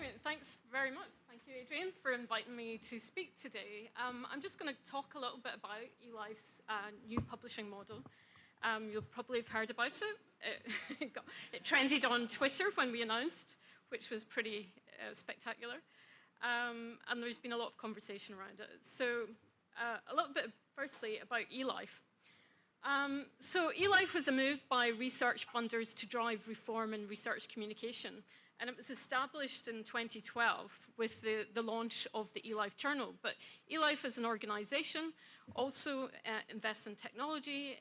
Brilliant. Thanks very much. Thank you, Adrian, for inviting me to speak today. I'm just going to talk a little bit about eLife's new publishing model. You'll probably have heard about it. It trended on Twitter when we announced, which was pretty spectacular. And there's been a lot of conversation around it. So a little bit, firstly, about eLife. So eLife was a move by research funders to drive reform in research communication. And it was established in 2012 with the launch of the eLife Journal. But eLife as an organization also invests in technology,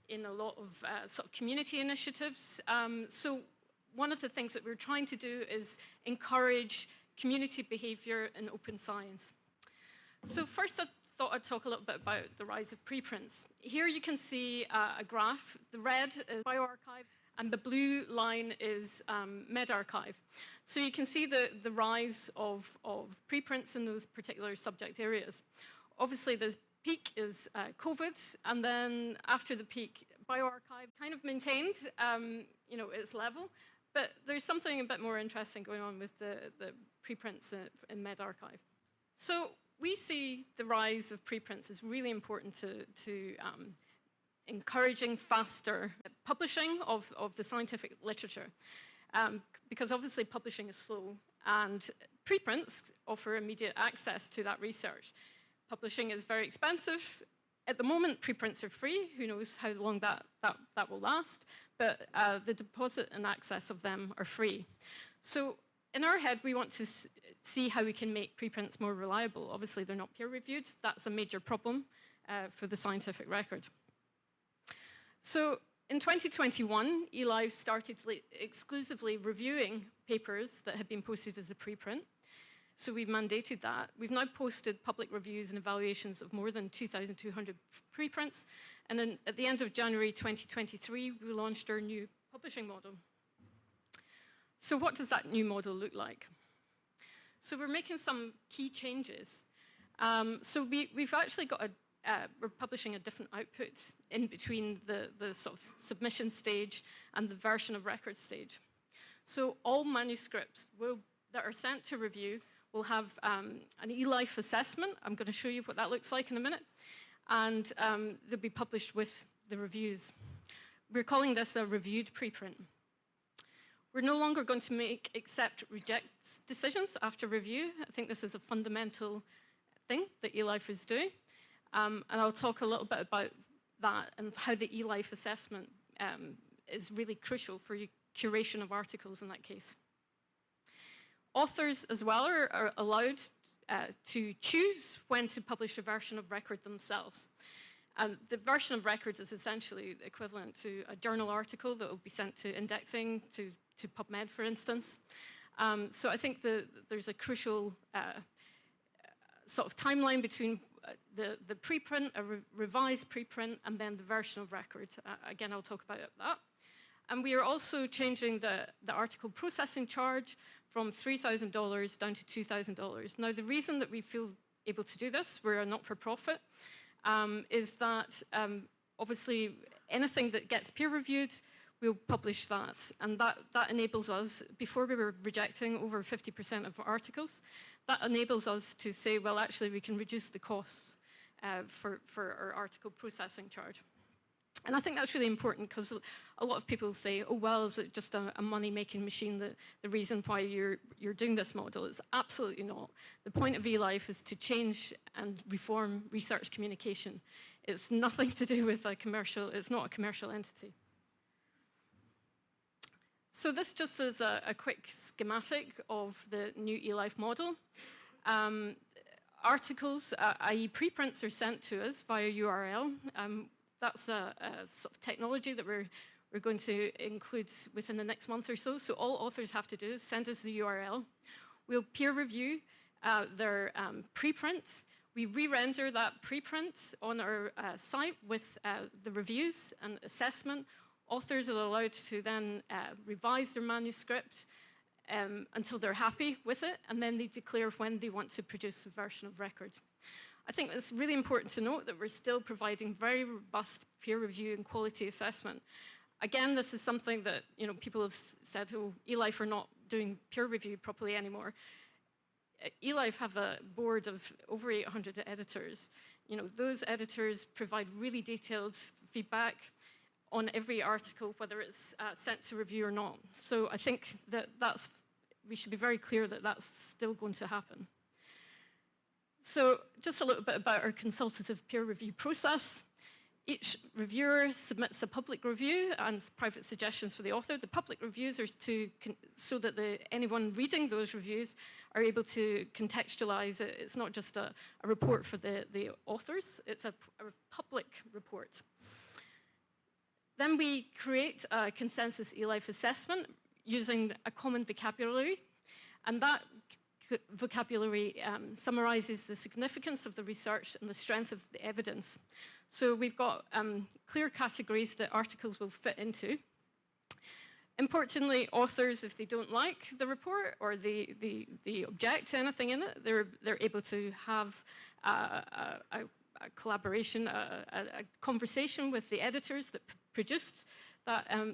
in a lot of sort of community initiatives. So one of the things that we're trying to do is encourage community behavior in open science. So first, I thought I'd talk a little bit about the rise of preprints. Here you can see a graph. The red is bioRxiv, and the blue line is medRxiv. So you can see the rise of preprints in those particular subject areas. Obviously, the peak is COVID, and then after the peak, bioRxiv kind of maintained its level, but there's something a bit more interesting going on with the preprints in medRxiv. So we see the rise of preprints as really important to encouraging faster publishing of the scientific literature, because obviously publishing is slow, and preprints offer immediate access to that research. Publishing is very expensive. At the moment, preprints are free. Who knows how long that will last, but the deposit and access of them are free. So in our head, we want to see how we can make preprints more reliable. Obviously, they're not peer-reviewed. That's a major problem for the scientific record. So in 2021, eLife started exclusively reviewing papers that had been posted as a preprint. So we've mandated that. We've now posted public reviews and evaluations of more than 2,200 preprints. And then at the end of January 2023, we launched our new publishing model. So what does that new model look like? So we're making some key changes. So we've actually got we're publishing a different output in between the sort of submission stage and the version of record stage. So all manuscripts that are sent to review will have an eLife assessment. I'm going to show you what that looks like in a minute. And they'll be published with the reviews. We're calling this a reviewed preprint. We're no longer going to make accept, reject decisions after review. I think this is a fundamental thing that eLife is doing. And I'll talk a little bit about that and how the eLife assessment is really crucial for curation of articles in that case. Authors as well are allowed to choose when to publish a version of record themselves. The version of record is essentially equivalent to a journal article that will be sent to indexing, to PubMed, for instance. So I think there's a crucial sort of timeline between the preprint, a revised preprint, and then the version of record. Again, I'll talk about that. And we are also changing the article processing charge from $3,000 down to $2,000. Now, the reason that we feel able to do this, we're a not-for-profit, is that obviously anything that gets peer-reviewed, we'll publish that. And that enables us, before we were rejecting over 50% of articles, that enables us to say, well, actually, we can reduce the costs for our article processing charge. And I think that's really important because a lot of people say, oh, well, is it just a money-making machine, the reason why you're doing this model? It's absolutely not. The point of eLife is to change and reform research communication. It's nothing to do with it's not a commercial entity. So this just is a quick schematic of the new eLife model. Articles, i.e. preprints, are sent to us via URL. That's a sort of technology that we're going to include within the next month or so. So all authors have to do is send us the URL. We'll peer review their preprint. We re-render that preprint on our site with the reviews and assessment. Authors are allowed to then revise their manuscript until they're happy with it, and then they declare when they want to produce a version of record. I think it's really important to note that we're still providing very robust peer review and quality assessment. Again, this is something that people have said, oh, eLife are not doing peer review properly anymore. eLife have a board of over 800 editors. Those editors provide really detailed feedback on every article, whether it's sent to review or not. So I think we should be very clear that that's still going to happen. So just a little bit about our consultative peer review process. Each reviewer submits a public review and private suggestions for the author. The public reviews are so that anyone reading those reviews are able to contextualize it. It's not just a report for the authors, it's a public report. Then we create a consensus eLife assessment using a common vocabulary, and that vocabulary summarizes the significance of the research and the strength of the evidence. So we've got clear categories that articles will fit into. Importantly, authors, if they don't like the report or they object to anything in it, they're able to have a collaboration, a conversation with the editors that produced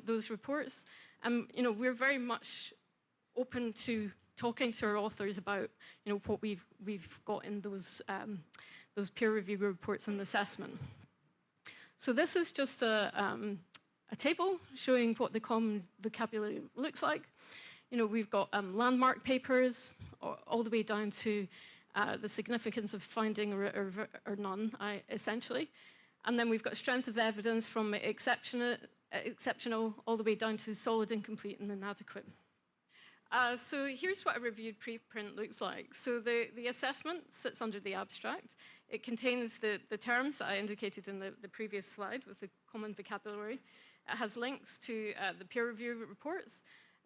those reports. We're very much open to talking to our authors about what we've got in those peer review reports and assessment. So this is just a table showing what the common vocabulary looks like. We've got landmark papers all the way down to the significance of finding or none, essentially. And then we've got strength of evidence from exceptional all the way down to solid, incomplete, and inadequate. So here's what a reviewed preprint looks like. So the assessment sits under the abstract. It contains the terms that I indicated in the previous slide with the common vocabulary. It has links to the peer review reports,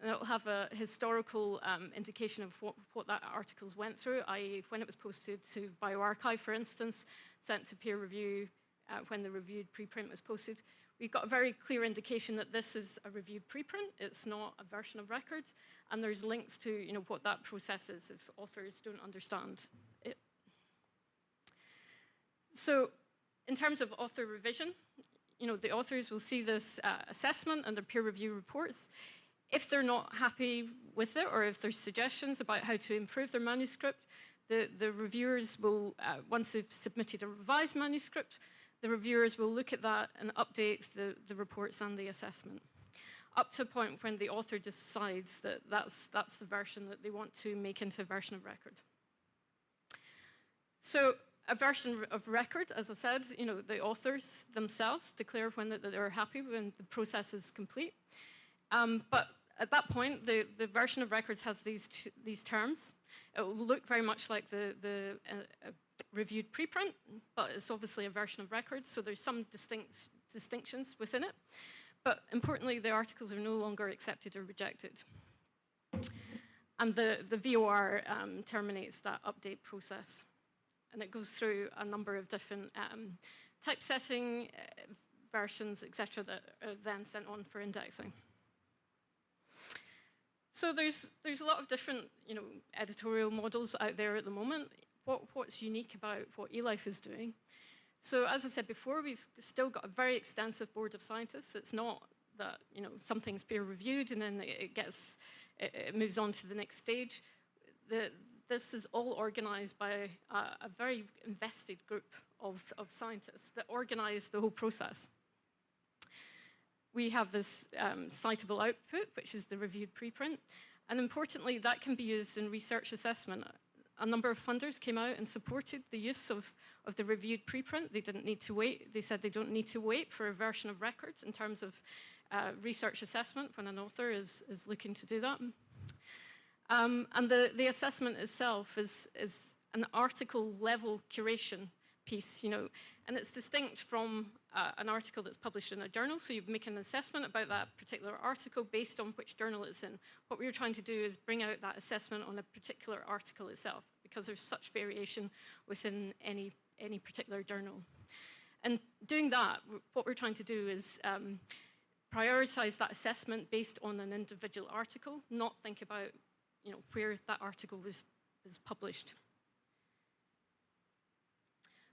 and it will have a historical indication of what that articles went through, i.e. when it was posted to bioRxiv, for instance, sent to peer review, when the reviewed preprint was posted. We've got a very clear indication that this is a reviewed preprint. It's not a version of record. And there's links to what that process is if authors don't understand it. So in terms of author revision, the authors will see this assessment and their peer review reports. If they're not happy with it, or if there's suggestions about how to improve their manuscript, the reviewers will, once they've submitted a revised manuscript, the reviewers will look at that and update the reports and the assessment, up to a point when the author decides that that's the version that they want to make into a version of record. So a version of record, as I said, the authors themselves declare when they're happy when the process is complete. But at that point, the version of records has these terms. It will look very much like the reviewed preprint, but it's obviously a version of record, so there's some distinctions within it. But importantly, the articles are no longer accepted or rejected. And the VOR terminates that update process. And it goes through a number of different typesetting versions, etc., that are then sent on for indexing. So there's a lot of different editorial models out there at the moment. What's unique about what eLife is doing? So as I said before, we've still got a very extensive board of scientists. It's not that something's peer reviewed and then it moves on to the next stage. This is all organized by a very invested group of scientists that organize the whole process. We have this citable output, which is the reviewed preprint. And importantly, that can be used in research assessment. A number of funders came out and supported the use of the reviewed preprint. They didn't need to wait. They said they don't need to wait for a version of record in terms of research assessment when an author is looking to do that. And the assessment itself is an article-level curation piece, and it's distinct from an article that's published in a journal. So you make an assessment about that particular article based on which journal it's in. What we're trying to do is bring out that assessment on a particular article itself, because there's such variation within any particular journal. And doing that, what we're trying to do is prioritize that assessment based on an individual article, not think about where that article was published.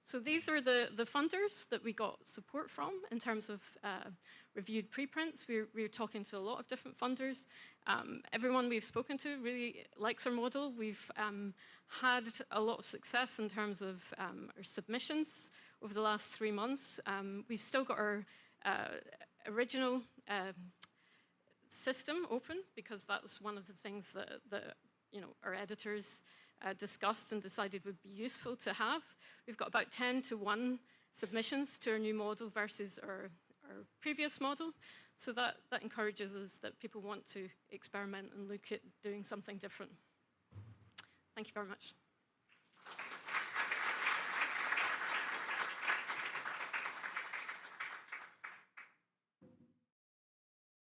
So these are the funders that we got support from in terms of reviewed preprints. We're talking to a lot of different funders. Everyone we've spoken to really likes our model. We've had a lot of success in terms of our submissions over the last 3 months. We've still got our original system open because that was one of the things that our editors discussed and decided would be useful to have. We've got about 10 to 1 submissions to our new model versus our previous model. So that encourages us that people want to experiment and look at doing something different. Thank you very much.